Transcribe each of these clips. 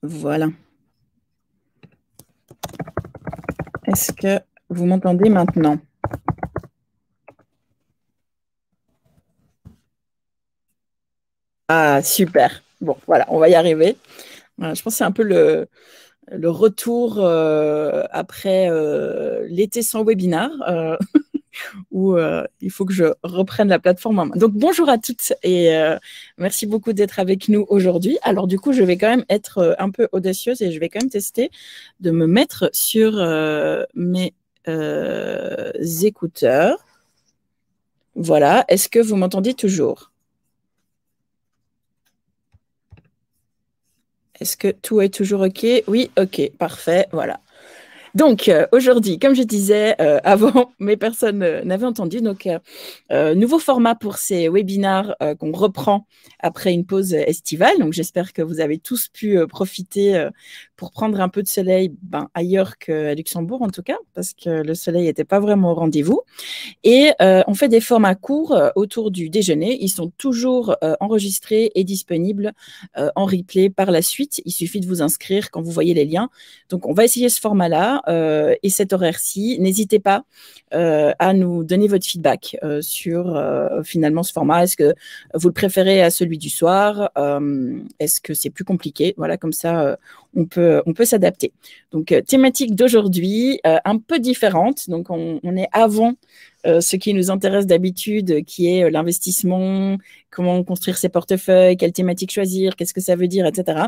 Voilà. Est-ce que vous m'entendez maintenant? Ah, super. Bon, voilà, on va y arriver. Voilà, je pense que c'est un peu le retour après l'été sans webinar, où il faut que je reprenne la plateforme en main. Donc, bonjour à toutes et merci beaucoup d'être avec nous aujourd'hui. Alors, du coup, je vais quand même être un peu audacieuse et je vais quand même tester de me mettre sur mes écouteurs. Voilà. Est-ce que vous m'entendez toujours? Est-ce que tout est toujours OK? Oui, OK, parfait, voilà. Donc, aujourd'hui, comme je disais avant, mes personnes n'avaient entendu. Donc, nouveau format pour ces webinars qu'on reprend après une pause estivale. Donc, j'espère que vous avez tous pu profiter pour prendre un peu de soleil ailleurs qu'à Luxembourg, en tout cas, parce que le soleil n'était pas vraiment au rendez-vous. Et on fait des formats courts autour du déjeuner. Ils sont toujours enregistrés et disponibles en replay par la suite. Il suffit de vous inscrire quand vous voyez les liens. Donc, on va essayer ce format-là et cet horaire-ci. N'hésitez pas à nous donner votre feedback sur finalement ce format. Est-ce que vous le préférez à celui du soir? Est-ce que c'est plus compliqué? Voilà, comme ça, on peut s'adapter. Donc, thématique d'aujourd'hui, un peu différente. Donc, on est avant ce qui nous intéresse d'habitude, qui est l'investissement, comment construire ses portefeuilles, quelle thématique choisir, qu'est-ce que ça veut dire, etc.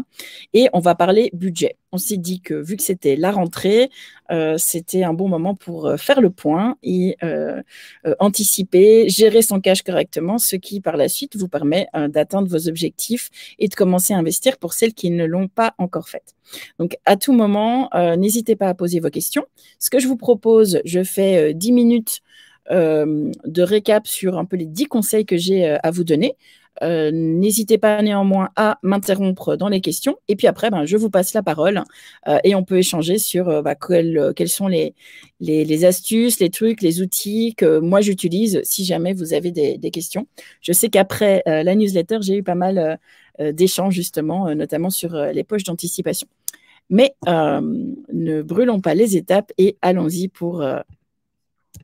Et on va parler budget. On s'est dit que vu que c'était la rentrée, c'était un bon moment pour faire le point et anticiper, gérer son cash correctement, ce qui par la suite vous permet d'atteindre vos objectifs et de commencer à investir pour celles qui ne l'ont pas encore fait. Donc à tout moment, n'hésitez pas à poser vos questions. Ce que je vous propose, je fais 10 minutes de récap sur un peu les 10 conseils que j'ai à vous donner. N'hésitez pas néanmoins à m'interrompre dans les questions. Et puis après, je vous passe la parole et on peut échanger sur quelles sont les astuces, les trucs, les outils que moi j'utilise si jamais vous avez des questions. Je sais qu'après la newsletter, j'ai eu pas mal d'échanges justement, notamment sur les poches d'anticipation. Mais ne brûlons pas les étapes et allons-y pour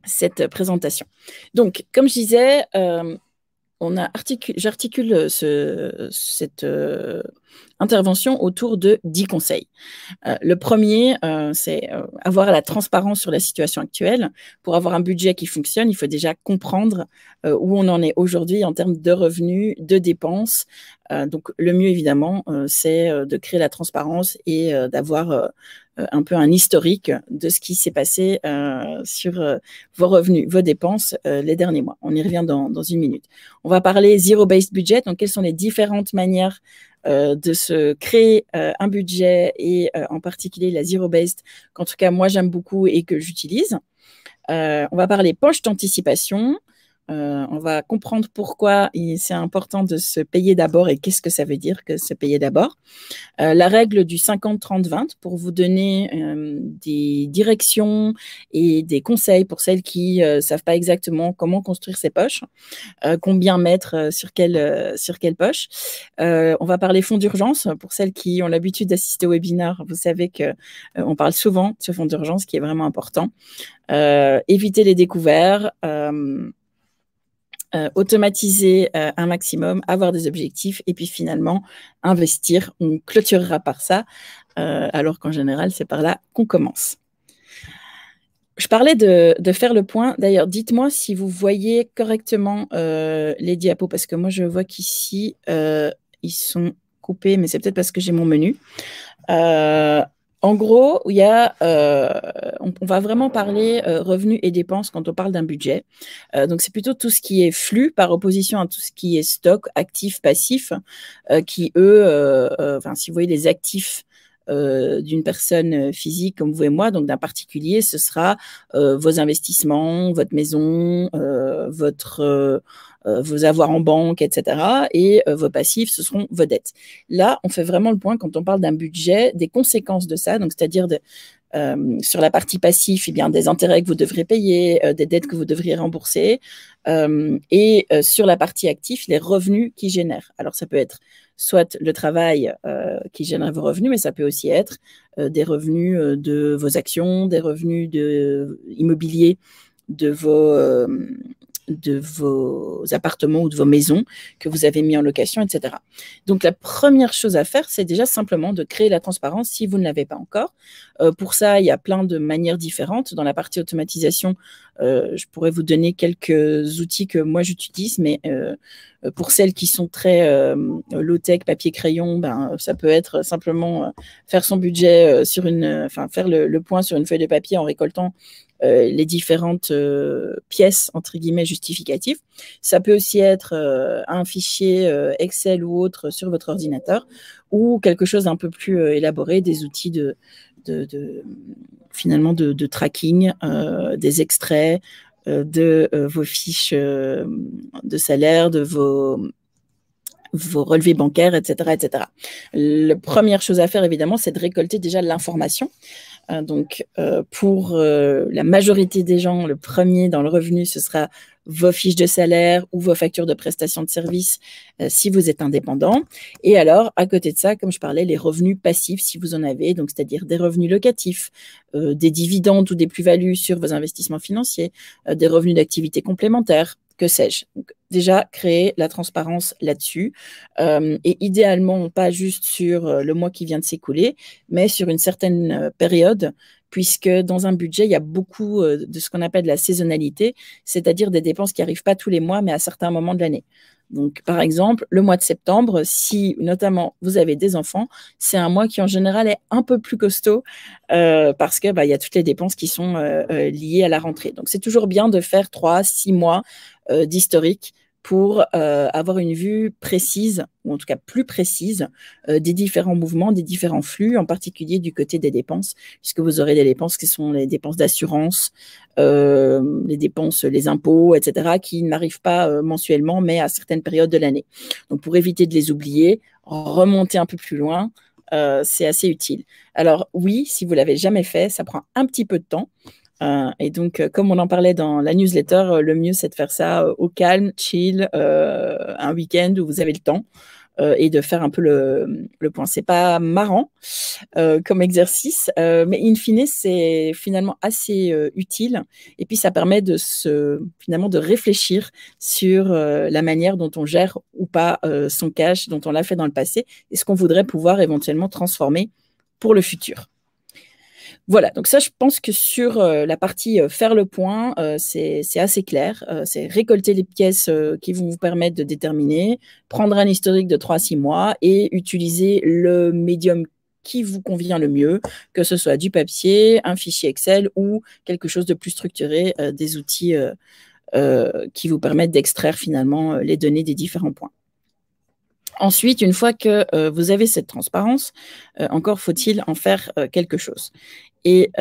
cette présentation. Donc, comme je disais, j'articule cette intervention autour de 10 conseils. Le premier, c'est avoir la transparence sur la situation actuelle. Pour avoir un budget qui fonctionne, il faut déjà comprendre où on en est aujourd'hui en termes de revenus, de dépenses. Donc, le mieux, évidemment, c'est de créer la transparence et d'avoir un peu un historique de ce qui s'est passé sur vos revenus, vos dépenses les derniers mois. On y revient dans une minute. On va parler zero-based budget. Donc, quelles sont les différentes manières de se créer un budget et en particulier la zero-based, qu'en tout cas, moi, j'aime beaucoup et que j'utilise. On va parler poche d'anticipation. On va comprendre pourquoi c'est important de se payer d'abord et qu'est-ce que ça veut dire que se payer d'abord. La règle du 50-30-20 pour vous donner des directions et des conseils pour celles qui ne savent pas exactement comment construire ses poches, combien mettre sur quelle poche. On va parler fonds d'urgence pour celles qui ont l'habitude d'assister au webinaire. Vous savez qu'on parle souvent de ce fonds d'urgence qui est vraiment important. Éviter les découverts. Automatiser un maximum, avoir des objectifs et puis finalement investir. On clôturera par ça, alors qu'en général, c'est par là qu'on commence. Je parlais de faire le point. D'ailleurs, dites-moi si vous voyez correctement les diapos, parce que moi, je vois qu'ici, ils sont coupés, mais c'est peut-être parce que j'ai mon menu. En gros, il y a, on va vraiment parler revenus et dépenses quand on parle d'un budget. Donc, c'est plutôt tout ce qui est flux par opposition à tout ce qui est stock, actifs, passifs, qui, eux, si vous voyez les actifs d'une personne physique comme vous et moi, donc d'un particulier, ce sera vos investissements, votre maison, vos avoirs en banque, etc. Et vos passifs, ce seront vos dettes. Là, on fait vraiment le point quand on parle d'un budget, des conséquences de ça, donc c'est-à-dire Sur la partie passif, eh bien, des intérêts que vous devrez payer, des dettes que vous devriez rembourser. Et sur la partie actif, les revenus qui génèrent. Alors, ça peut être soit le travail qui génère vos revenus, mais ça peut aussi être des revenus de vos actions, des revenus immobiliers de vos appartements ou de vos maisons que vous avez mis en location, etc. Donc, la première chose à faire, c'est déjà simplement de créer la transparence si vous ne l'avez pas encore. Pour ça, il y a plein de manières différentes. Dans la partie automatisation, je pourrais vous donner quelques outils que moi j'utilise, mais pour celles qui sont très low-tech, papier-crayon, ben, ça peut être simplement faire son budget faire le point sur une feuille de papier en récoltant les différentes pièces, entre guillemets, justificatives. Ça peut aussi être un fichier Excel ou autre sur votre ordinateur ou quelque chose d'un peu plus élaboré, des outils finalement de tracking, des extraits de vos fiches de salaire, de vos relevés bancaires, etc., etc. La première chose à faire, évidemment, c'est de récolter déjà l'information. Donc, pour la majorité des gens, le premier dans le revenu, ce sera vos fiches de salaire ou vos factures de prestation de services si vous êtes indépendant. Et alors, à côté de ça, comme je parlais, les revenus passifs, si vous en avez, donc c'est-à-dire des revenus locatifs, des dividendes ou des plus-values sur vos investissements financiers, des revenus d'activité complémentaires, que sais-je. Donc, déjà, créer la transparence là-dessus. Et idéalement, pas juste sur le mois qui vient de s'écouler, mais sur une certaine période, puisque dans un budget, il y a beaucoup de ce qu'on appelle la saisonnalité, c'est-à-dire des dépenses qui n'arrivent pas tous les mois, mais à certains moments de l'année. Donc, par exemple, le mois de septembre, si notamment vous avez des enfants, c'est un mois qui en général est un peu plus costaud parce que y a toutes les dépenses qui sont liées à la rentrée. Donc, c'est toujours bien de faire 3-6 mois d'historique pour avoir une vue précise, ou en tout cas plus précise, des différents mouvements, des différents flux, en particulier du côté des dépenses, puisque vous aurez des dépenses qui sont les dépenses d'assurance, les dépenses, les impôts, etc., qui n'arrivent pas mensuellement, mais à certaines périodes de l'année. Donc, pour éviter de les oublier, remonter un peu plus loin, c'est assez utile. Alors oui, si vous ne l'avez jamais fait, ça prend un petit peu de temps. Et donc, comme on en parlait dans la newsletter, le mieux, c'est de faire ça au calme, chill, un week-end où vous avez le temps et de faire un peu le point. C'est pas marrant comme exercice, mais in fine, c'est finalement assez utile. Et puis, ça permet finalement de réfléchir sur la manière dont on gère ou pas son cash, dont on l'a fait dans le passé, et ce qu'on voudrait pouvoir éventuellement transformer pour le futur. Voilà, donc ça, je pense que sur la partie faire le point, c'est assez clair. C'est récolter les pièces qui vont vous permettre de déterminer, prendre un historique de 3-6 mois et utiliser le médium qui vous convient le mieux, que ce soit du papier, un fichier Excel ou quelque chose de plus structuré, des outils qui vous permettent d'extraire finalement les données des différents points. Ensuite, une fois que vous avez cette transparence, encore faut-il en faire quelque chose. Et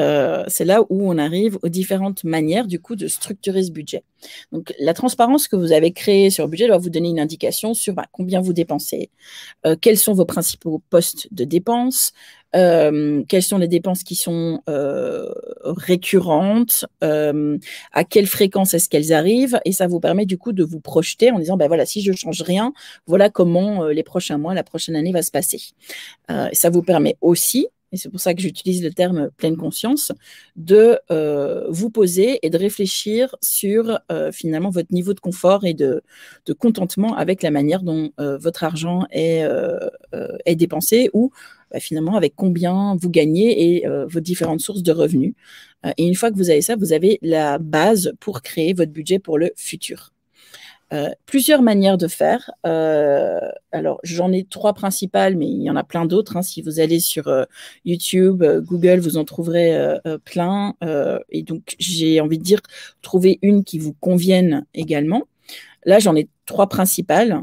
c'est là où on arrive aux différentes manières, du coup, de structurer ce budget. Donc, la transparence que vous avez créée sur le budget doit vous donner une indication sur combien vous dépensez, quels sont vos principaux postes de dépenses, quelles sont les dépenses qui sont récurrentes, à quelle fréquence est-ce qu'elles arrivent, et ça vous permet du coup de vous projeter en disant, voilà, si je ne change rien, voilà comment les prochains mois, la prochaine année va se passer. Ça vous permet aussi, et c'est pour ça que j'utilise le terme pleine conscience, de vous poser et de réfléchir sur finalement votre niveau de confort et de contentement avec la manière dont votre argent est dépensé ou finalement avec combien vous gagnez et vos différentes sources de revenus. Et une fois que vous avez ça, vous avez la base pour créer votre budget pour le futur. Plusieurs manières de faire. Alors, j'en ai 3 principales, mais il y en a plein d'autres. Si vous allez sur YouTube, Google, vous en trouverez plein. Et donc, j'ai envie de dire, trouver une qui vous convienne également. Là, j'en ai 3 principales.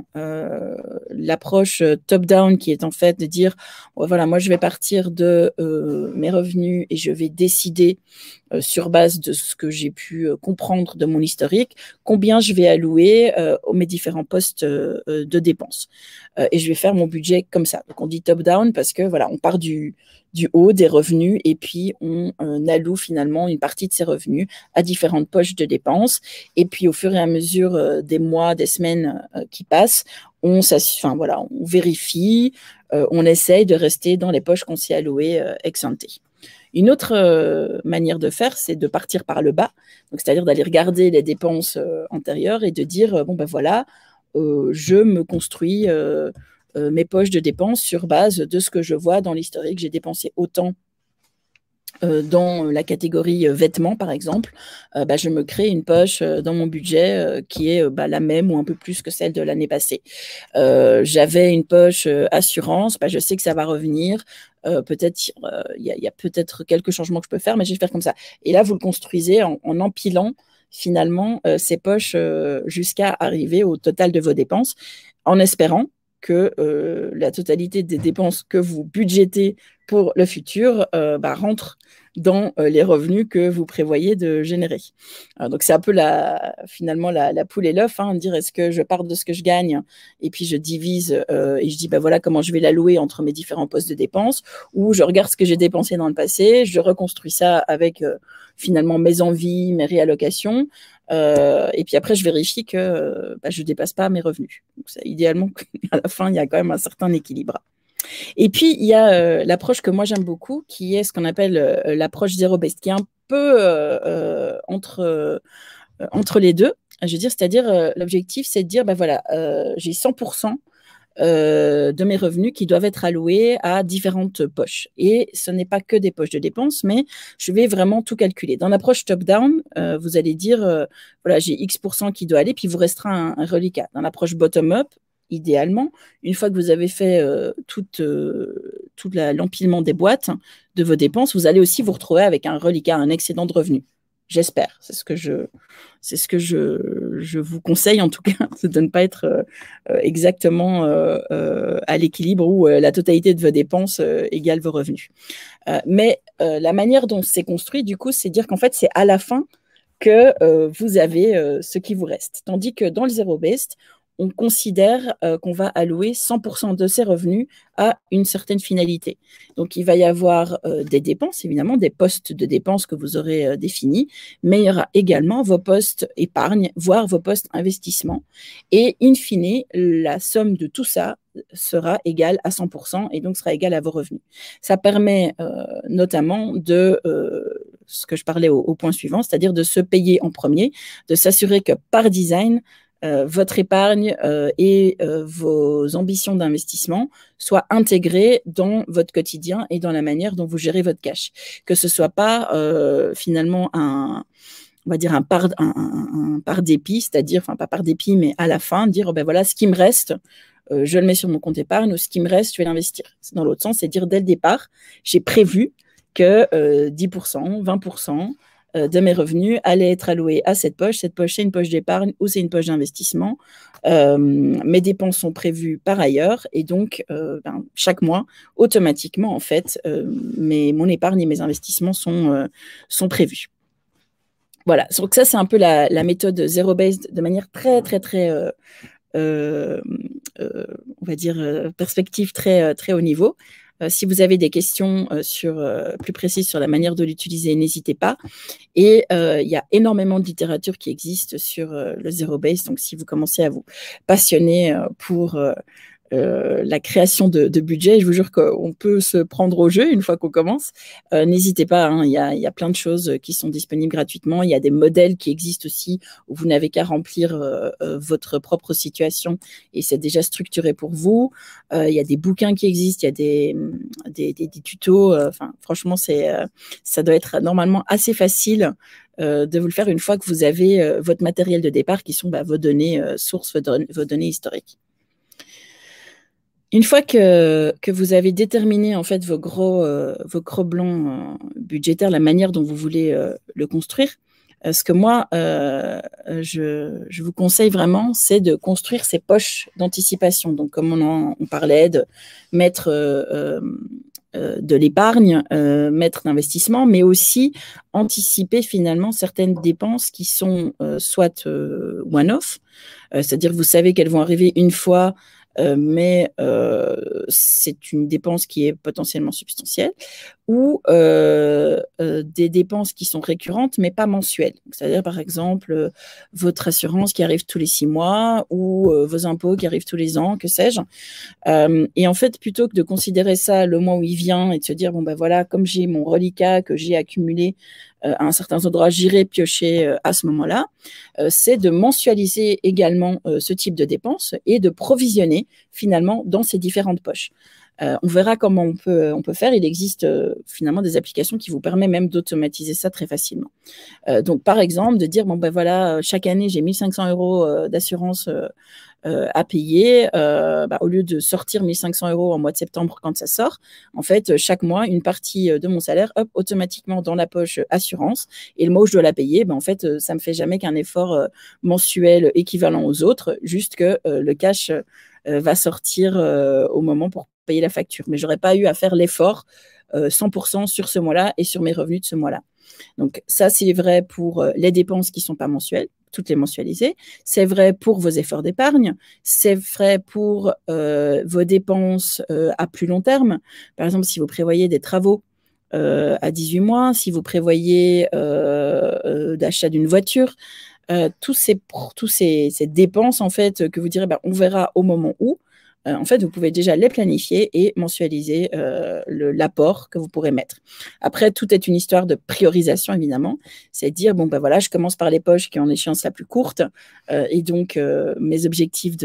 L'approche top-down qui est en fait de dire, voilà, moi, je vais partir de mes revenus et je vais décider sur base de ce que j'ai pu comprendre de mon historique, combien je vais allouer mes différents postes de dépenses. Et je vais faire mon budget comme ça. Donc, on dit top-down parce que, voilà, on part du du haut des revenus et puis on alloue finalement une partie de ces revenus à différentes poches de dépenses. Et puis au fur et à mesure des mois, des semaines qui passent, on vérifie, on essaye de rester dans les poches qu'on s'y alloué ex ante. Une autre manière de faire, c'est de partir par le bas, c'est-à-dire d'aller regarder les dépenses antérieures et de dire, bon ben voilà, je me construis mes poches de dépenses sur base de ce que je vois dans l'historique. J'ai dépensé autant dans la catégorie vêtements, par exemple, je me crée une poche dans mon budget qui est la même ou un peu plus que celle de l'année passée. J'avais une poche assurance, je sais que ça va revenir. Peut-être il y a peut-être quelques changements que je peux faire, mais je vais faire comme ça. Et là, vous le construisez en empilant finalement ces poches jusqu'à arriver au total de vos dépenses, en espérant que la totalité des dépenses que vous budgétez pour le futur rentre dans les revenus que vous prévoyez de générer. Donc, c'est un peu finalement la poule et l'œuf, dire est-ce que je pars de ce que je gagne et puis je divise et je dis voilà comment je vais l'allouer entre mes différents postes de dépenses, ou je regarde ce que j'ai dépensé dans le passé, je reconstruis ça avec finalement mes envies, mes réallocations, et puis après je vérifie que je ne dépasse pas mes revenus. Donc, idéalement, à la fin, il y a quand même un certain équilibre. Et puis, il y a l'approche que moi j'aime beaucoup, qui est ce qu'on appelle l'approche zero-based, qui est un peu entre les deux. Je veux dire, c'est-à-dire, l'objectif, c'est de dire, voilà, j'ai 100% de mes revenus qui doivent être alloués à différentes poches. Et ce n'est pas que des poches de dépenses, mais je vais vraiment tout calculer. Dans l'approche top-down, vous allez dire, voilà, j'ai X% qui doit aller, puis il vous restera un reliquat. Dans l'approche bottom-up, idéalement, une fois que vous avez fait tout l'empilement des boîtes de vos dépenses, vous allez aussi vous retrouver avec un reliquat, un excédent de revenus. J'espère. C'est ce que je vous conseille, en tout cas, de ne pas être exactement à l'équilibre où la totalité de vos dépenses égale vos revenus. Mais la manière dont c'est construit, du coup, c'est dire qu'en fait, c'est à la fin que vous avez ce qui vous reste. Tandis que dans le zero-based, on considère qu'on va allouer 100% de ses revenus à une certaine finalité. Donc, il va y avoir des dépenses, évidemment, des postes de dépenses que vous aurez définis, mais il y aura également vos postes épargne, voire vos postes investissement. Et in fine, la somme de tout ça sera égale à 100% et donc sera égale à vos revenus. Ça permet notamment de ce que je parlais au point suivant, c'est-à-dire de se payer en premier, de s'assurer que par design, votre épargne et vos ambitions d'investissement soient intégrées dans votre quotidien et dans la manière dont vous gérez votre cash. Que ce ne soit pas finalement on va dire un par dépit, c'est-à-dire, enfin pas par dépit, mais à la fin, dire voilà, ce qui me reste, je le mets sur mon compte épargne, ou ce qui me reste, je vais l'investir. C'est dans l'autre sens, c'est dire dès le départ, j'ai prévu que 10%, 20% de mes revenus allaient être alloués à cette poche. Cette poche, c'est une poche d'épargne ou c'est une poche d'investissement. Mes dépenses sont prévues par ailleurs et donc chaque mois, automatiquement, en fait, mon épargne et mes investissements sont prévus. Voilà, donc ça, c'est un peu la méthode zero-based de manière très, très, très, on va dire, perspective très, très haut niveau. Si vous avez des questions plus précises sur la manière de l'utiliser, n'hésitez pas. Et il y a énormément de littérature qui existe sur le zero-based. Donc, si vous commencez à vous passionner pour la création de budget, je vous jure qu'on peut se prendre au jeu une fois qu'on commence. N'hésitez pas, il y a plein de choses qui sont disponibles gratuitement. Il y a des modèles qui existent aussi où vous n'avez qu'à remplir votre propre situation et c'est déjà structuré pour vous. Il y a des bouquins qui existent, il y a des tutos. Franchement, ça doit être normalement assez facile de vous le faire une fois que vous avez votre matériel de départ qui sont vos données sources, vos données historiques. Une fois que vous avez déterminé en fait vos gros blancs budgétaires, la manière dont vous voulez le construire, ce que moi, je vous conseille vraiment, c'est de construire ces poches d'anticipation. Donc, comme on parlait, de mettre de l'épargne, mettre d'investissement, mais aussi anticiper finalement certaines dépenses qui sont soit one-off, c'est-à-dire que vous savez qu'elles vont arriver une fois mais c'est une dépense qui est potentiellement substantielle, ou des dépenses qui sont récurrentes mais pas mensuelles. C'est-à-dire par exemple votre assurance qui arrive tous les 6 mois ou vos impôts qui arrivent tous les ans, que sais-je. Et en fait, plutôt que de considérer ça le mois où il vient et de se dire, bon ben voilà, comme j'ai mon reliquat que j'ai accumulé à un certain endroit, j'irai piocher à ce moment-là, c'est de mensualiser également ce type de dépenses et de provisionner finalement dans ces différentes poches. On verra comment on peut faire. Il existe finalement des applications qui vous permettent même d'automatiser ça très facilement. Donc, par exemple, de dire, bon, ben voilà, chaque année, j'ai 1 500 € d'assurance à payer. Au lieu de sortir 1 500 € en mois de septembre quand ça sort, en fait, chaque mois, une partie de mon salaire, hop, automatiquement dans la poche assurance. Et le mois où je dois la payer, en fait, ça ne me fait jamais qu'un effort mensuel équivalent aux autres, juste que le cash va sortir au moment pour payer la facture. Mais je n'aurais pas eu à faire l'effort 100% sur ce mois-là et sur mes revenus de ce mois-là. Donc ça, c'est vrai pour les dépenses qui ne sont pas mensuelles, toutes les mensualisées. C'est vrai pour vos efforts d'épargne. C'est vrai pour vos dépenses à plus long terme. Par exemple, si vous prévoyez des travaux à 18 mois, si vous prévoyez d'achat d'une voiture, tous ces dépenses en fait que vous direz on verra au moment où, en fait vous pouvez déjà les planifier et mensualiser l'apport que vous pourrez mettre. Après, tout est une histoire de priorisation évidemment, c'est dire voilà, je commence par les poches qui ont l'échéance la plus courte et donc mes objectifs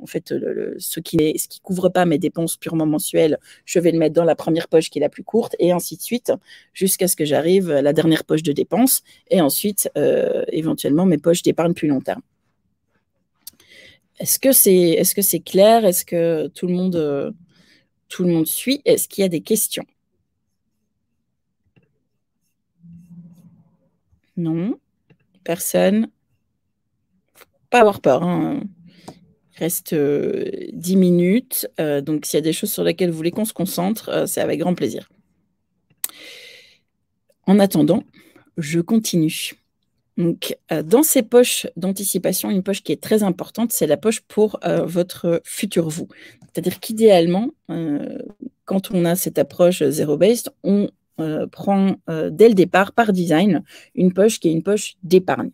en fait ce qui couvre pas mes dépenses purement mensuelles, je vais le mettre dans la première poche qui est la plus courte et ainsi de suite jusqu'à ce que j'arrive à la dernière poche de dépenses et ensuite éventuellement mes poches d'épargne plus long terme. Est-ce que c'est clair? Est-ce que tout le monde suit? Est-ce qu'il y a des questions? Non? Personne? Pas avoir peur, hein. Il reste 10 minutes. Donc, s'il y a des choses sur lesquelles vous voulez qu'on se concentre, c'est avec grand plaisir. En attendant, je continue. Donc, dans ces poches d'anticipation, une poche qui est très importante, c'est la poche pour votre futur vous. C'est-à-dire qu'idéalement, quand on a cette approche zero-based, on prend dès le départ, par design, une poche qui est une poche d'épargne.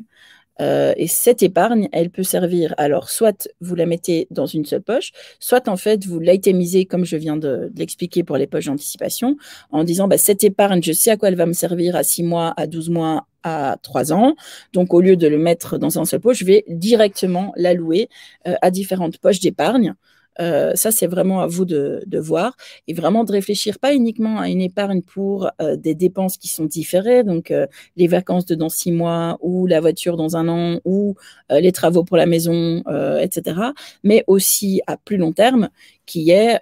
Et cette épargne, elle peut servir, alors soit vous la mettez dans une seule poche, soit en fait vous l'itémisez comme je viens de l'expliquer pour les poches d'anticipation, en disant cette épargne, je sais à quoi elle va me servir à 6 mois, à 12 mois, à 3 ans. Donc au lieu de le mettre dans un seul poche, je vais directement l'allouer à différentes poches d'épargne. Ça, c'est vraiment à vous de voir et vraiment de réfléchir pas uniquement à une épargne pour des dépenses qui sont différées, donc les vacances de dans 6 mois ou la voiture dans 1 an ou les travaux pour la maison, etc., mais aussi à plus long terme, qui est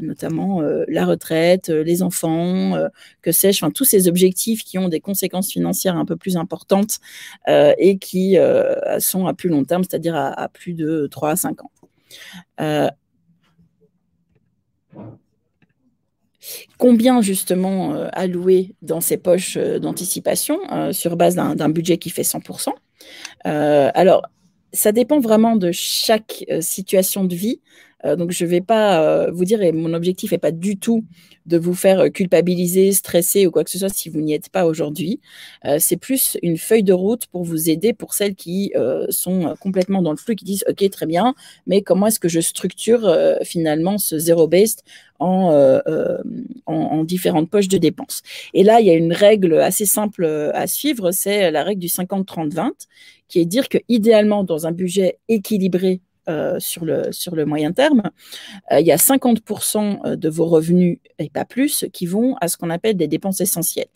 notamment la retraite, les enfants, que sais-je, tous ces objectifs qui ont des conséquences financières un peu plus importantes et qui sont à plus long terme, c'est-à-dire à plus de 3 à 5 ans. Combien justement allouer dans ces poches d'anticipation sur base d'un budget qui fait 100%? Alors, ça dépend vraiment de chaque situation de vie. Donc, je ne vais pas vous dire, et mon objectif n'est pas du tout de vous faire culpabiliser, stresser ou quoi que ce soit si vous n'y êtes pas aujourd'hui. C'est plus une feuille de route pour vous aider pour celles qui sont complètement dans le flou, qui disent « Ok, très bien, mais comment est-ce que je structure finalement ce zero-based en différentes poches de dépenses ?» Et là, il y a une règle assez simple à suivre, c'est la règle du 50-30-20, qui est de dire que idéalement, dans un budget équilibré sur le moyen terme, il y a 50% de vos revenus, et pas plus, qui vont à ce qu'on appelle des dépenses essentielles.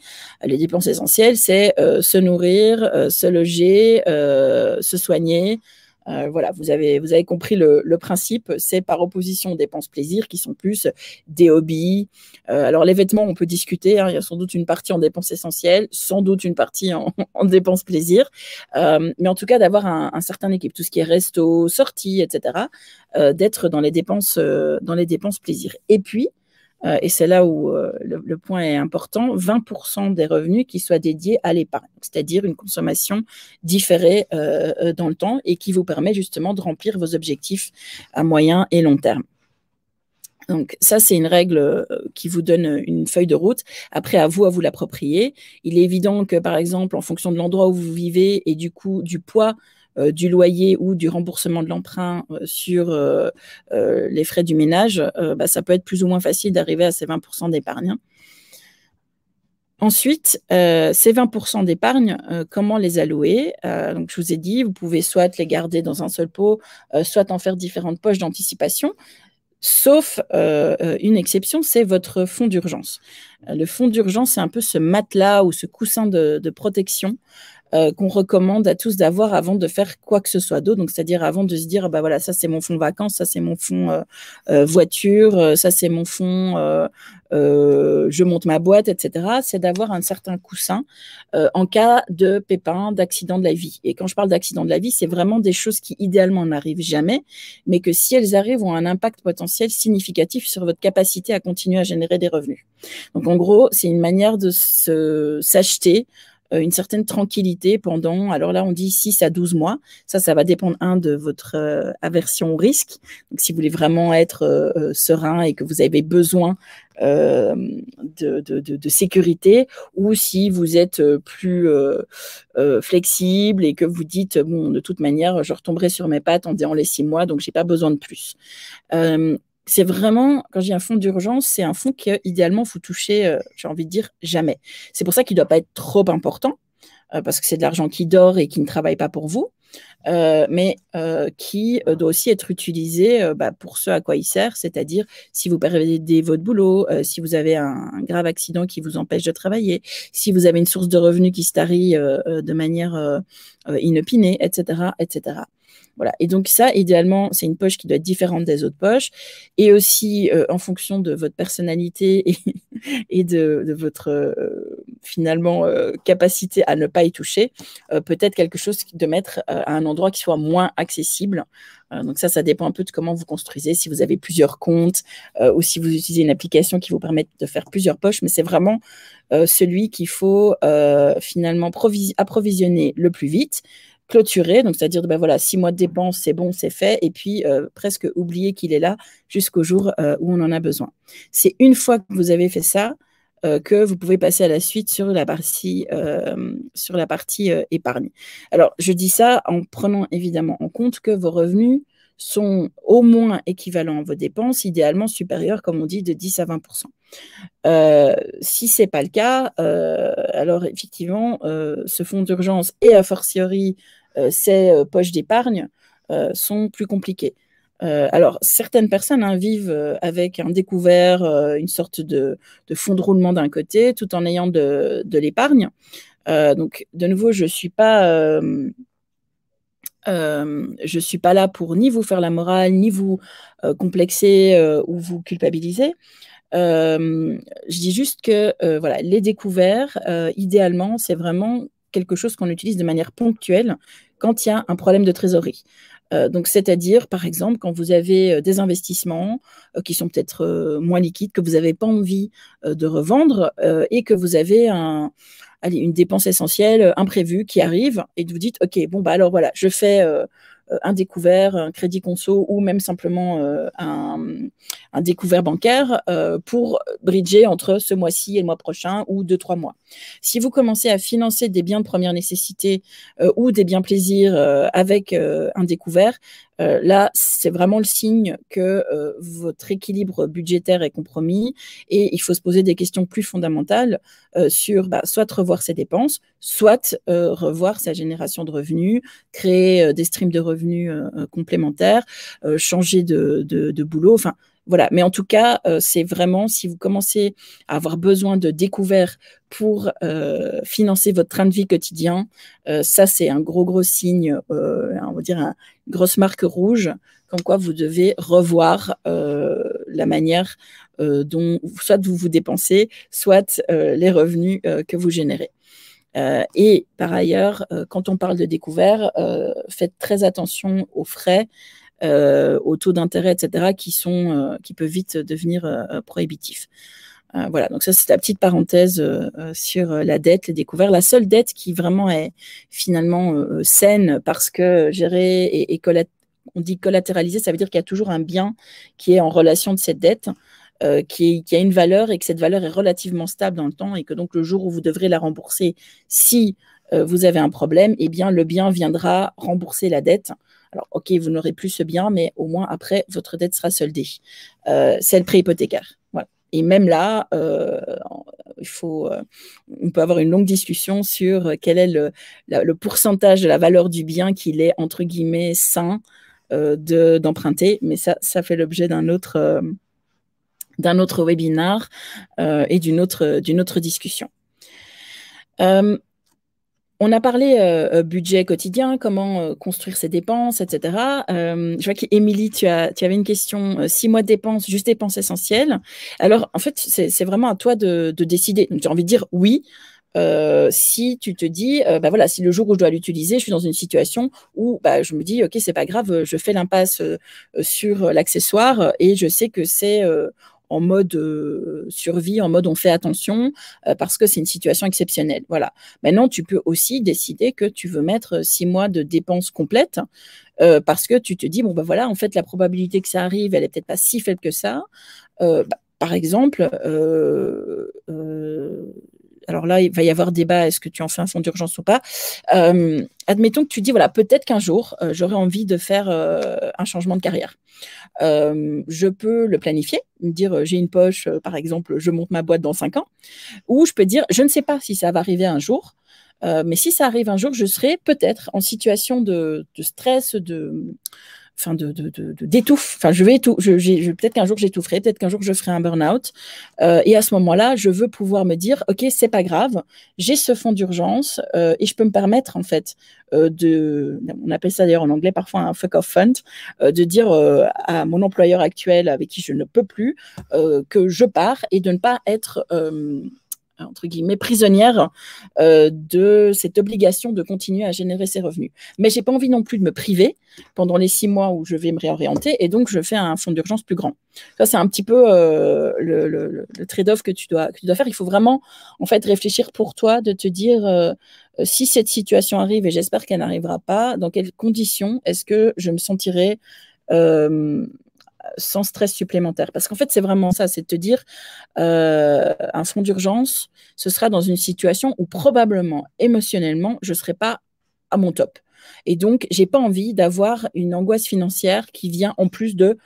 Les dépenses essentielles, c'est se nourrir, se loger, se soigner. Voilà, vous avez compris le principe, c'est par opposition aux dépenses plaisir qui sont plus des hobbies. Alors les vêtements, on peut discuter, hein, il y a sans doute une partie en dépenses essentielles, sans doute une partie en dépenses plaisir, mais en tout cas d'avoir un certain équilibre, tout ce qui est resto, sortie, etc., d'être dans les dépenses plaisir. Et puis, et c'est là où le point est important, 20% des revenus qui soient dédiés à l'épargne, c'est-à-dire une consommation différée dans le temps et qui vous permet justement de remplir vos objectifs à moyen et long terme. Donc ça, c'est une règle qui vous donne une feuille de route. Après, à vous l'approprier. Il est évident que, par exemple, en fonction de l'endroit où vous vivez et du coup du poids du loyer ou du remboursement de l'emprunt sur les frais du ménage, ça peut être plus ou moins facile d'arriver à ces 20% d'épargne. Ensuite, ces 20% d'épargne, comment les allouer? Donc, je vous ai dit, vous pouvez soit les garder dans un seul pot, soit en faire différentes poches d'anticipation. Sauf une exception, c'est votre fonds d'urgence. Le fonds d'urgence, c'est un peu ce matelas ou ce coussin de protection qu'on recommande à tous d'avoir avant de faire quoi que ce soit d'autre. Donc, c'est-à-dire avant de se dire, bah voilà, ça c'est mon fonds vacances, ça c'est mon fonds voiture, ça c'est mon fonds je monte ma boîte, etc. C'est d'avoir un certain coussin en cas de pépin, d'accident de la vie. Et quand je parle d'accident de la vie, c'est vraiment des choses qui idéalement n'arrivent jamais, mais que si elles arrivent, ont un impact potentiel significatif sur votre capacité à continuer à générer des revenus. Donc, en gros, c'est une manière de s'acheter une certaine tranquillité pendant, alors là on dit 6 à 12 mois, ça va dépendre de votre aversion au risque, donc si vous voulez vraiment être serein et que vous avez besoin de sécurité, ou si vous êtes plus flexible et que vous dites, bon, de toute manière je retomberai sur mes pattes en les 6 mois, donc j'ai pas besoin de plus. C'est vraiment, quand j'ai un fonds d'urgence, c'est un fonds qu'idéalement, vous touchez, j'ai envie de dire, jamais. C'est pour ça qu'il ne doit pas être trop important, parce que c'est de l'argent qui dort et qui ne travaille pas pour vous, mais qui doit aussi être utilisé pour ce à quoi il sert, c'est-à-dire si vous perdez votre boulot, si vous avez un grave accident qui vous empêche de travailler, si vous avez une source de revenus qui se tarit de manière inopinée, etc., etc. Voilà. Et donc ça, idéalement, c'est une poche qui doit être différente des autres poches, et aussi en fonction de votre personnalité et de votre finalement capacité à ne pas y toucher, peut-être quelque chose de mettre à un endroit qui soit moins accessible. Donc ça dépend un peu de comment vous construisez, si vous avez plusieurs comptes ou si vous utilisez une application qui vous permet de faire plusieurs poches, mais c'est vraiment celui qu'il faut finalement approvisionner le plus vite, clôturer, donc c'est-à-dire voilà, 6 mois de dépenses, c'est bon, c'est fait, et puis presque oublier qu'il est là jusqu'au jour où on en a besoin. C'est une fois que vous avez fait ça que vous pouvez passer à la suite sur la partie épargne. Alors, je dis ça en prenant évidemment en compte que vos revenus sont au moins équivalents à vos dépenses, idéalement supérieurs, comme on dit, de 10 à 20%. Si ce n'est pas le cas, alors effectivement, ce fonds d'urgence et a fortiori ces poches d'épargne sont plus compliquées. Alors, certaines personnes vivent avec un découvert, une sorte de fonds de roulement d'un côté, tout en ayant de l'épargne. Donc, de nouveau, je ne suis pas là pour ni vous faire la morale, ni vous complexer ou vous culpabiliser. Je dis juste que voilà, les découverts, idéalement, c'est vraiment quelque chose qu'on utilise de manière ponctuelle quand il y a un problème de trésorerie. Donc, c'est-à-dire, par exemple, quand vous avez des investissements qui sont peut-être moins liquides, que vous n'avez pas envie de revendre et que vous avez une dépense essentielle imprévue qui arrive et vous dites, OK, bon, alors voilà, je fais un découvert, un crédit conso ou même simplement un découvert bancaire pour bridger entre ce mois-ci et le mois prochain ou 2-3 mois. Si vous commencez à financer des biens de première nécessité ou des biens plaisirs avec un découvert, là, c'est vraiment le signe que votre équilibre budgétaire est compromis et il faut se poser des questions plus fondamentales sur soit revoir ses dépenses, soit revoir sa génération de revenus, créer des streams de revenus complémentaires, changer de boulot, enfin voilà. Mais en tout cas, c'est vraiment si vous commencez à avoir besoin de découvertes pour financer votre train de vie quotidien, ça c'est un gros signe, on va dire une grosse marque rouge, comme quoi vous devez revoir la manière dont soit vous dépensez, soit les revenus que vous générez. Et par ailleurs, quand on parle de découvert, faites très attention aux frais aux taux d'intérêt, etc., qui peuvent vite devenir prohibitifs. Voilà, donc ça, c'est la petite parenthèse sur la dette, les découvertes. La seule dette qui vraiment est finalement saine parce que gérée et on dit collatéralisée, ça veut dire qu'il y a toujours un bien qui est en relation de cette dette, qui a une valeur et que cette valeur est relativement stable dans le temps et que donc le jour où vous devrez la rembourser, si vous avez un problème, eh bien le bien viendra rembourser la dette. Alors, ok, vous n'aurez plus ce bien, mais au moins après, votre dette sera soldée. C'est le prêt hypothécaire. Voilà. Et même là, on peut avoir une longue discussion sur quel est le pourcentage de la valeur du bien qu'il est, entre guillemets, sain d'emprunter. Mais ça fait l'objet d'un autre webinaire et d'une autre discussion. On a parlé budget quotidien, comment construire ses dépenses, etc. Je vois qu'Émilie, tu avais une question, 6 mois de dépenses, juste dépenses essentielles. Alors, en fait, c'est vraiment à toi de décider. Donc, j'ai envie de dire oui. Si tu te dis, voilà, si le jour où je dois l'utiliser, je suis dans une situation où je me dis, ok, c'est pas grave, je fais l'impasse sur l'accessoire et je sais que c'est en mode survie, en mode on fait attention parce que c'est une situation exceptionnelle. Voilà. Maintenant, tu peux aussi décider que tu veux mettre 6 mois de dépenses complètes parce que tu te dis, bon, voilà, en fait, la probabilité que ça arrive, elle est peut-être pas si faible que ça. Par exemple, alors là, il va y avoir débat, est-ce que tu en fais un fonds d'urgence ou pas? Admettons que tu dis, voilà, peut-être qu'un jour, j'aurais envie de faire un changement de carrière. Je peux le planifier, me dire, j'ai une poche, par exemple, je monte ma boîte dans 5 ans, ou je peux dire, je ne sais pas si ça va arriver un jour, mais si ça arrive un jour, je serai peut-être en situation de stress, d'étouffe. Enfin, peut-être qu'un jour j'étoufferai, peut-être qu'un jour je ferai un burn-out. Et à ce moment-là, je veux pouvoir me dire, ok, c'est pas grave, j'ai ce fonds d'urgence et je peux me permettre en fait on appelle ça d'ailleurs en anglais parfois un fuck-off fund, de dire à mon employeur actuel avec qui je ne peux plus que je pars et de ne pas être entre guillemets, prisonnière de cette obligation de continuer à générer ses revenus. Mais je n'ai pas envie non plus de me priver pendant les 6 mois où je vais me réorienter et donc je fais un fonds d'urgence plus grand. Ça, c'est un petit peu le trade-off que tu dois faire. Il faut vraiment en fait réfléchir pour toi, de te dire si cette situation arrive, et j'espère qu'elle n'arrivera pas, dans quelles conditions est-ce que je me sentirai sans stress supplémentaire. Parce qu'en fait, c'est vraiment ça, c'est de te dire, un fonds d'urgence, ce sera dans une situation où probablement, émotionnellement, je ne serai pas à mon top. Et donc, je n'ai pas envie d'avoir une angoisse financière qui vient en plus de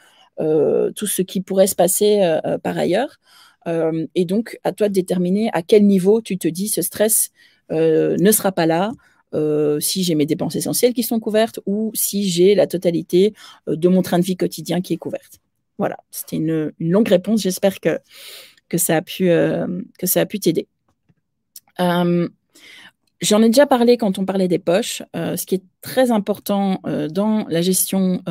tout ce qui pourrait se passer par ailleurs. Et donc, à toi de déterminer à quel niveau tu te dis ce stress ne sera pas là, si j'ai mes dépenses essentielles qui sont couvertes ou si j'ai la totalité de mon train de vie quotidien qui est couverte. Voilà, c'était une longue réponse. J'espère que ça a pu t'aider. J'en ai déjà parlé quand on parlait des poches. Ce qui est très important dans la gestion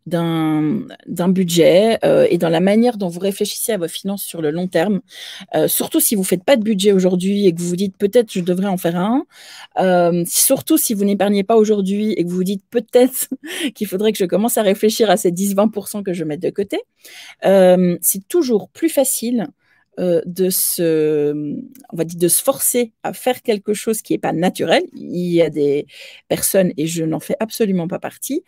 d'un budget et dans la manière dont vous réfléchissez à vos finances sur le long terme, surtout si vous ne faites pas de budget aujourd'hui et que vous vous dites peut-être je devrais en faire un, surtout si vous n'épargnez pas aujourd'hui et que vous vous dites peut-être qu'il faudrait que je commence à réfléchir à ces 10-20% que je mets de côté, c'est toujours plus facile de se forcer à faire quelque chose qui n'est pas naturel. Il y a des personnes, et je n'en fais absolument pas partie,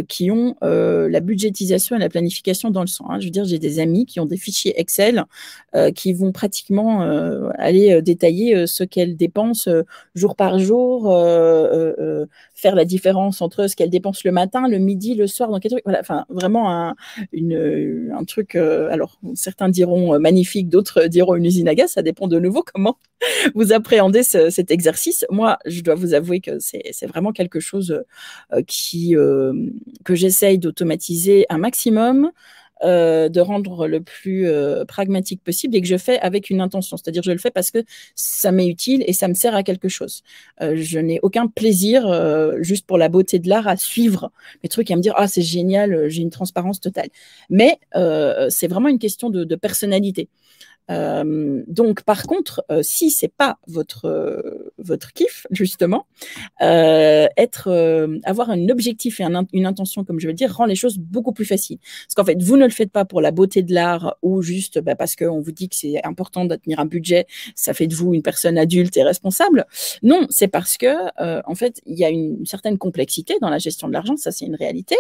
qui ont la budgétisation et la planification dans le sang. Hein. Je veux dire, j'ai des amis qui ont des fichiers Excel qui vont pratiquement aller détailler ce qu'elles dépensent jour par jour, faire la différence entre ce qu'elles dépensent le matin, le midi, le soir, dans quel truc. Voilà, enfin, vraiment un truc, alors certains diront magnifique, d'autres diront une usine à gaz, ça dépend de nouveau comment vous appréhendez cet exercice. Moi, je dois vous avouer que c'est vraiment quelque chose que j'essaye d'automatiser un maximum, de rendre le plus pragmatique possible et que je fais avec une intention. C'est-à-dire, je le fais parce que ça m'est utile et ça me sert à quelque chose. Je n'ai aucun plaisir, juste pour la beauté de l'art, à suivre les trucs et à me dire « Ah, c'est génial, j'ai une transparence totale ». Mais c'est vraiment une question de personnalité. Donc, par contre, si c'est pas votre kiff, justement, avoir un objectif et une intention, comme je veux dire, rend les choses beaucoup plus faciles. Parce qu'en fait, vous ne le faites pas pour la beauté de l'art ou juste parce qu'on vous dit que c'est important de tenir un budget, ça fait de vous une personne adulte et responsable. Non, c'est parce que, en fait, il y a une certaine complexité dans la gestion de l'argent, ça c'est une réalité.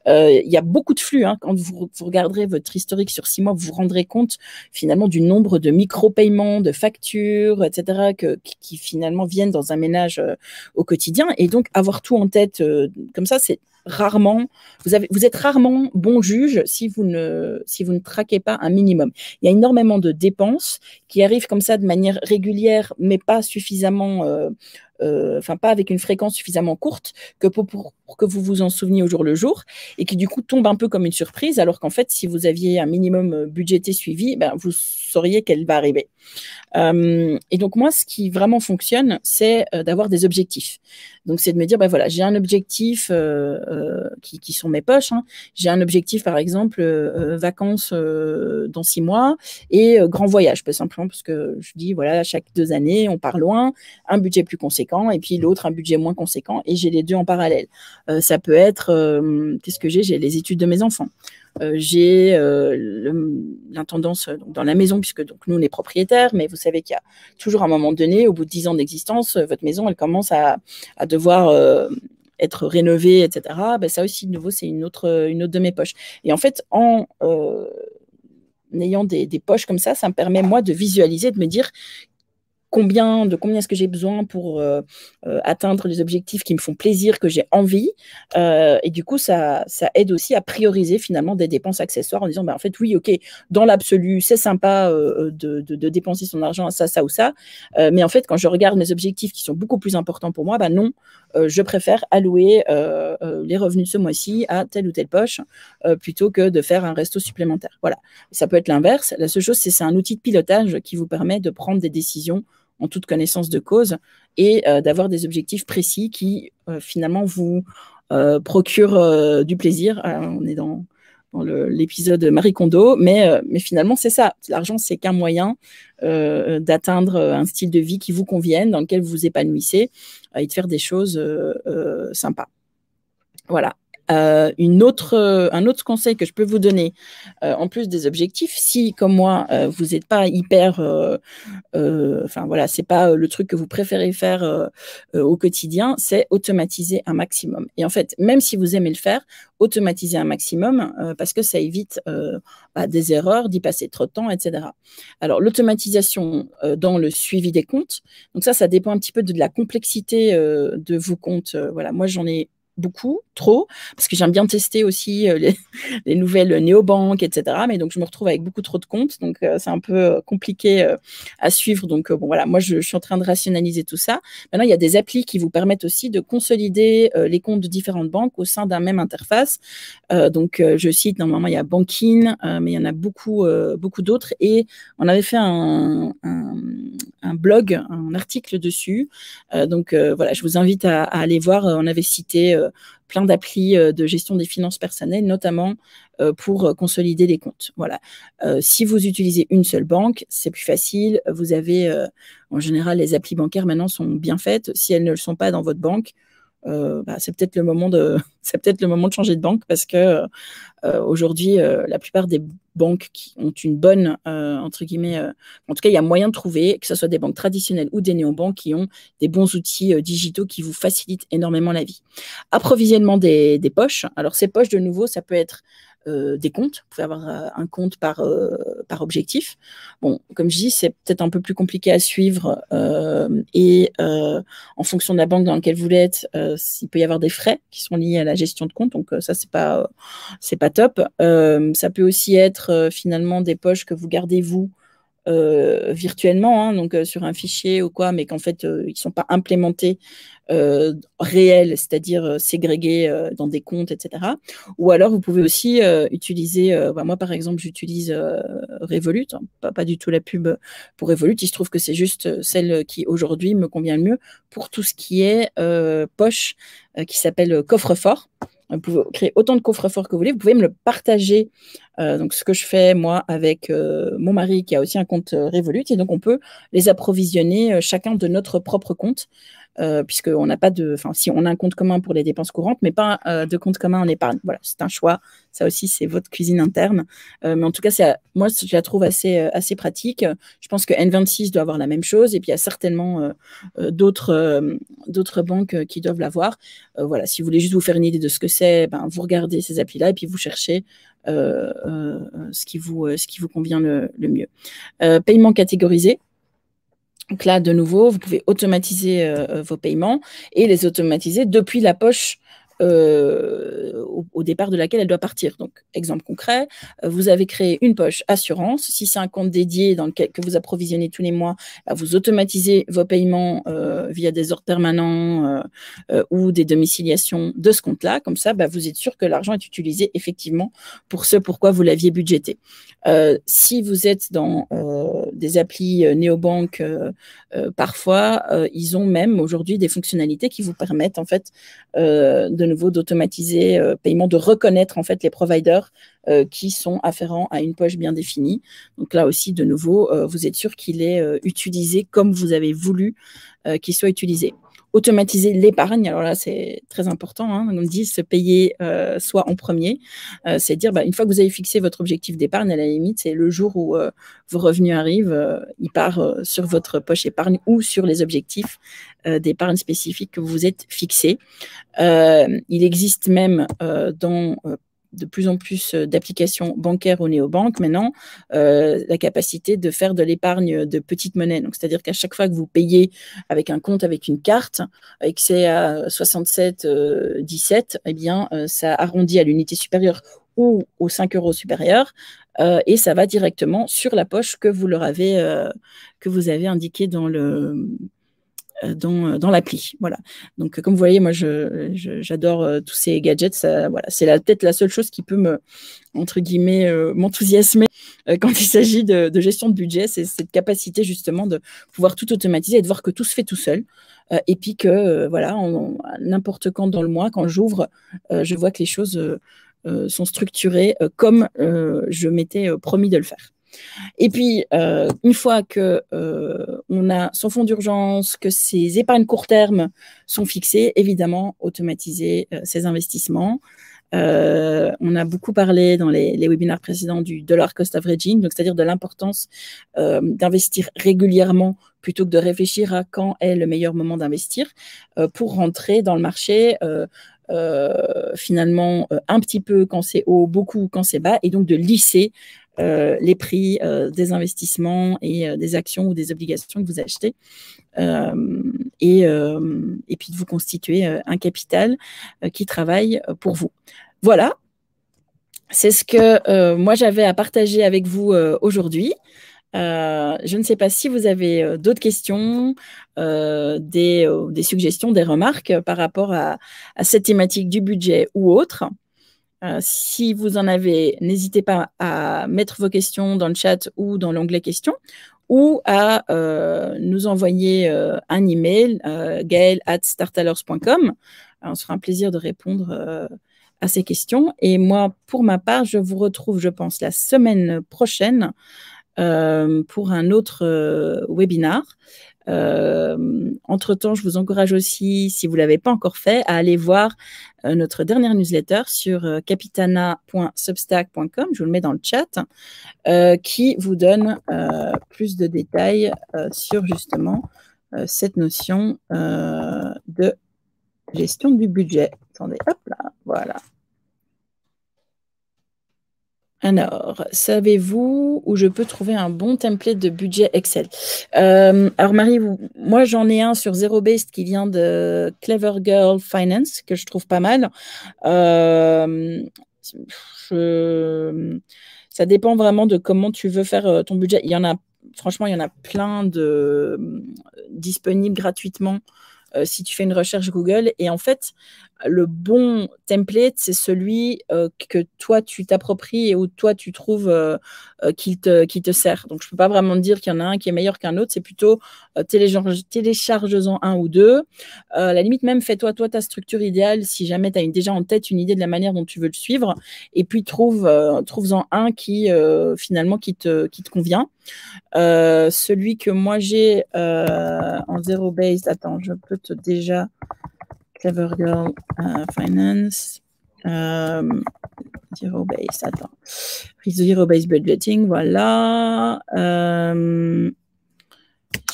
Il y a beaucoup de flux. Quand vous regarderez votre historique sur 6 mois, vous vous rendrez compte finalement du nombre de micro-paiements, de factures, etc., qui finalement viennent dans un ménage au quotidien. Et donc, avoir tout en tête comme ça, c'est rarement, vous êtes rarement bon juge si vous ne traquez pas un minimum. Il y a énormément de dépenses qui arrivent comme ça de manière régulière, mais pas suffisamment, pas avec une fréquence suffisamment courte pour que vous vous en souveniez au jour le jour, et qui du coup tombent un peu comme une surprise, alors qu'en fait, si vous aviez un minimum budgété suivi, vous sauriez qu'elle va arriver. Et donc moi, ce qui vraiment fonctionne, c'est d'avoir des objectifs. Donc c'est de me dire, voilà, j'ai un objectif qui sont mes poches. J'ai un objectif, par exemple, vacances dans 6 mois et grand voyage, tout simplement, parce que je dis, voilà, chaque 2 années, on part loin, un budget plus conséquent, et puis l'autre, un budget moins conséquent, et j'ai les deux en parallèle. Ça peut être, qu'est-ce que j'ai les études de mes enfants. J'ai l'intendance dans la maison, puisque donc, nous, on est propriétaires, mais vous savez qu'il y a toujours un moment donné, au bout de 10 ans d'existence, votre maison, elle commence à devoir être rénovée, etc. Ça aussi, de nouveau, c'est une autre de mes poches. Et en fait, en ayant des poches comme ça me permet, moi, de visualiser, de me dire combien est-ce que j'ai besoin pour atteindre les objectifs qui me font plaisir, que j'ai envie. Et du coup, ça aide aussi à prioriser finalement des dépenses accessoires en disant, en fait, oui, OK, dans l'absolu, c'est sympa de dépenser son argent à ça ou ça. Mais en fait, quand je regarde mes objectifs qui sont beaucoup plus importants pour moi, non, je préfère allouer les revenus de ce mois-ci à telle ou telle poche plutôt que de faire un resto supplémentaire. Voilà. Ça peut être l'inverse. La seule chose, c'est un outil de pilotage qui vous permet de prendre des décisions en toute connaissance de cause et d'avoir des objectifs précis qui finalement vous procurent du plaisir. On est dans l'épisode Marie Kondo, mais finalement c'est ça. L'argent, c'est qu'un moyen d'atteindre un style de vie qui vous convienne, dans lequel vous vous épanouissez et de faire des choses sympas. Voilà. Un autre conseil que je peux vous donner, en plus des objectifs, si, comme moi, vous n'êtes pas hyper... c'est pas le truc que vous préférez faire au quotidien, c'est automatiser un maximum. Et en fait, même si vous aimez le faire, automatiser un maximum parce que ça évite des erreurs, d'y passer trop de temps, etc. Alors, l'automatisation dans le suivi des comptes, donc ça dépend un petit peu de la complexité de vos comptes. Voilà, moi, j'en ai beaucoup, trop, parce que j'aime bien tester aussi les nouvelles néobanques, etc. Mais donc, je me retrouve avec beaucoup trop de comptes, donc c'est un peu compliqué à suivre. Donc, voilà, moi, je suis en train de rationaliser tout ça. Maintenant, il y a des applis qui vous permettent aussi de consolider les comptes de différentes banques au sein d'un même interface. Donc, je cite, normalement, il y a Bankin, mais il y en a beaucoup d'autres. Et on avait fait un blog, un article dessus. Donc, voilà, je vous invite à aller voir. On avait cité plein d'applis de gestion des finances personnelles, notamment pour consolider les comptes. Voilà. Si vous utilisez une seule banque, c'est plus facile. Vous avez, en général, les applis bancaires maintenant sont bien faites. Si elles ne le sont pas dans votre banque, c'est peut-être le moment de changer de banque, parce que aujourd'hui, la plupart des banques qui ont une bonne, entre guillemets, en tout cas, il y a moyen de trouver, que ce soit des banques traditionnelles ou des néobanques, qui ont des bons outils digitaux qui vous facilitent énormément la vie. Approvisionnement des poches. Alors, ces poches, de nouveau, ça peut être des comptes. Vous pouvez avoir un compte par objectif. Bon, comme je dis, c'est peut-être un peu plus compliqué à suivre et en fonction de la banque dans laquelle vous êtes, il peut y avoir des frais qui sont liés à la gestion de compte. Donc ça, c'est pas top. Ça peut aussi être finalement des poches que vous gardez vous virtuellement, donc sur un fichier ou quoi, mais qu'en fait, ils ne sont pas implémentés réels, c'est-à-dire ségrégés dans des comptes, etc. Ou alors, vous pouvez aussi utiliser, moi par exemple, j'utilise Revolut, pas du tout la pub pour Revolut, il se trouve que c'est juste celle qui aujourd'hui me convient le mieux pour tout ce qui est poche, qui s'appelle coffre-fort. Vous pouvez créer autant de coffres-forts que vous voulez. Vous pouvez me le partager. Donc, ce que je fais, moi, avec mon mari qui a aussi un compte Revolut. Et donc, on peut les approvisionner chacun de notre propre compte. Puisqu'on n'a pas de… Enfin, si on a un compte commun pour les dépenses courantes, mais pas de compte commun en épargne. Voilà, c'est un choix. Ça aussi, c'est votre cuisine interne. Mais en tout cas, moi, je la trouve assez pratique. Je pense que N26 doit avoir la même chose. Et puis, il y a certainement d'autres banques qui doivent l'avoir. Voilà, si vous voulez juste vous faire une idée de ce que c'est, ben, vous regardez ces applis-là et puis vous cherchez ce qui vous convient le mieux. Paiement catégorisé. Donc là, de nouveau, vous pouvez automatiser vos paiements et les automatiser depuis la poche au départ de laquelle elle doit partir. Donc, exemple concret, vous avez créé une poche assurance. Si c'est un compte dédié dans lequel que vous approvisionnez tous les mois, vous automatisez vos paiements via des ordres permanents ou des domiciliations de ce compte-là. Comme ça, vous êtes sûr que l'argent est utilisé effectivement pour ce pourquoi vous l'aviez budgété. Si vous êtes dans des applis néobanques, parfois, ils ont même aujourd'hui des fonctionnalités qui vous permettent en fait de nouveau d'automatiser paiement, de reconnaître en fait les providers qui sont afférents à une poche bien définie. Donc là aussi, de nouveau, vous êtes sûr qu'il est utilisé comme vous avez voulu qu'il soit utilisé. Automatiser l'épargne, alors là c'est très important, hein, on dit se payer soit en premier, c'est dire une fois que vous avez fixé votre objectif d'épargne, à la limite c'est le jour où vos revenus arrivent, il part sur votre poche épargne ou sur les objectifs d'épargne spécifiques que vous vous êtes fixés. Il existe même dans de plus en plus d'applications bancaires ou néobanques maintenant, la capacité de faire de l'épargne de petite monnaie. Donc, c'est-à-dire qu'à chaque fois que vous payez avec un compte, avec une carte, et que c'est à 67,17, eh bien, ça arrondit à l'unité supérieure ou aux 5 € supérieurs, et ça va directement sur la poche que vous avez indiqué dans l'appli. Voilà. Donc, comme vous voyez, moi, j'adore tous ces gadgets. Voilà. C'est peut-être la seule chose qui peut entre guillemets, m'enthousiasmer quand il s'agit de gestion de budget. C'est cette capacité, justement, de pouvoir tout automatiser et de voir que tout se fait tout seul. Et puis que, voilà, n'importe quand dans le mois, quand j'ouvre, je vois que les choses sont structurées comme je m'étais promis de le faire. Et puis, une fois qu'on a son fonds d'urgence, que ces épargnes court terme sont fixées, évidemment, automatiser ces investissements. On a beaucoup parlé dans les webinaires précédents du dollar cost averaging, donc c'est-à-dire de l'importance d'investir régulièrement plutôt que de réfléchir à quand est le meilleur moment d'investir pour rentrer dans le marché finalement un petit peu quand c'est haut, beaucoup quand c'est bas, et donc de lisser les prix des investissements et des actions ou des obligations que vous achetez et puis de vous constituer un capital qui travaille pour vous. Voilà, c'est ce que moi j'avais à partager avec vous aujourd'hui. Je ne sais pas si vous avez d'autres questions, des suggestions, des remarques par rapport à cette thématique du budget ou autre. Si vous en avez, n'hésitez pas à mettre vos questions dans le chat ou dans l'onglet questions ou à nous envoyer un email, gaël@startalers.com. On sera un plaisir de répondre à ces questions. Et moi, pour ma part, je vous retrouve, je pense, la semaine prochaine pour un autre webinar. Entre-temps, je vous encourage aussi, si vous ne l'avez pas encore fait, à aller voir notre dernière newsletter sur capitana.substack.com, je vous le mets dans le chat, qui vous donne plus de détails sur justement cette notion de gestion du budget. Attendez, hop là, voilà. Alors, savez-vous où je peux trouver un bon template de budget Excel? Alors Marie, moi j'en ai un sur Zero Based qui vient de Clever Girl Finance, que je trouve pas mal. Ça dépend vraiment de comment tu veux faire ton budget. Franchement, il y en a plein disponibles gratuitement si tu fais une recherche Google. Et en fait, le bon template, c'est celui que toi, tu t'appropries et où toi, tu trouves qui te sert. Donc, je ne peux pas vraiment dire qu'il y en a un qui est meilleur qu'un autre. C'est plutôt télécharge-en un ou deux. À la limite, même fais-toi ta structure idéale si jamais tu as déjà en tête une idée de la manière dont tu veux le suivre. Et puis, trouve-en un qui, finalement, qui te convient. Celui que moi j'ai en zero base, attends, je peux te déjà Clever Girl Finance zero base, attends, zero base budgeting, voilà.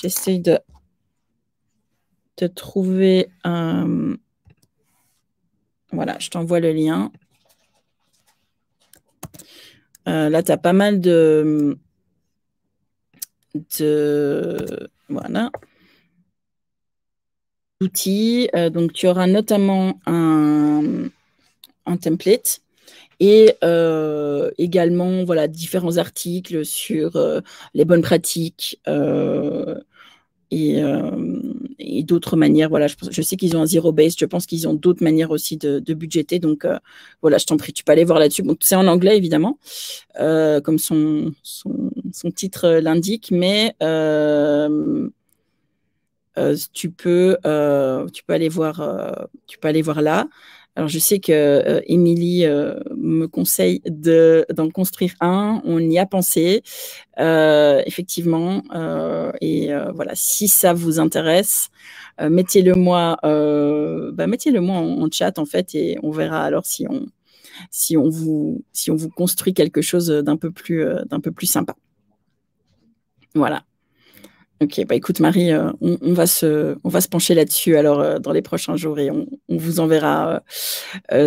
J'essaie de te trouver voilà, je t'envoie le lien. Là, tu as pas mal de voilà, d'outils. Donc, tu auras notamment un template et également voilà, différents articles sur les bonnes pratiques et d'autres manières. Voilà, je sais qu'ils ont un zero base, je pense qu'ils ont d'autres manières aussi de budgéter. Donc, voilà, je t'en prie, tu peux aller voir là-dessus. Bon, c'est en anglais, évidemment, comme son titre l'indique, mais tu peux aller voir là. Alors, je sais que Émilie me conseille d'en construire un. On y a pensé, effectivement. Et voilà, si ça vous intéresse, mettez-le moi en chat, en fait, et on verra alors si on vous construit quelque chose d'un peu plus sympa. Voilà. Ok, bah écoute Marie, on va se pencher là-dessus alors dans les prochains jours et on vous enverra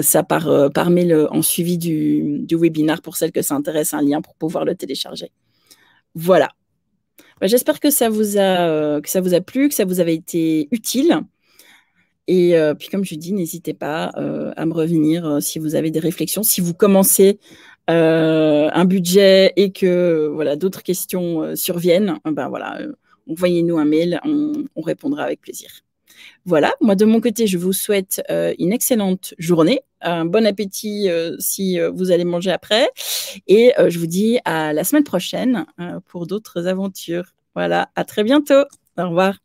ça par mail en suivi du webinaire pour celles que ça intéresse, un lien pour pouvoir le télécharger. Voilà. Bah, j'espère que ça vous a plu, que ça vous avait été utile. Et puis comme je dis, n'hésitez pas à me revenir si vous avez des réflexions, si vous commencez un budget et que voilà, d'autres questions surviennent, ben voilà, envoyez-nous un mail, on répondra avec plaisir. Voilà, moi de mon côté, je vous souhaite une excellente journée, un bon appétit si vous allez manger après, et je vous dis à la semaine prochaine pour d'autres aventures. Voilà, à très bientôt. Au revoir.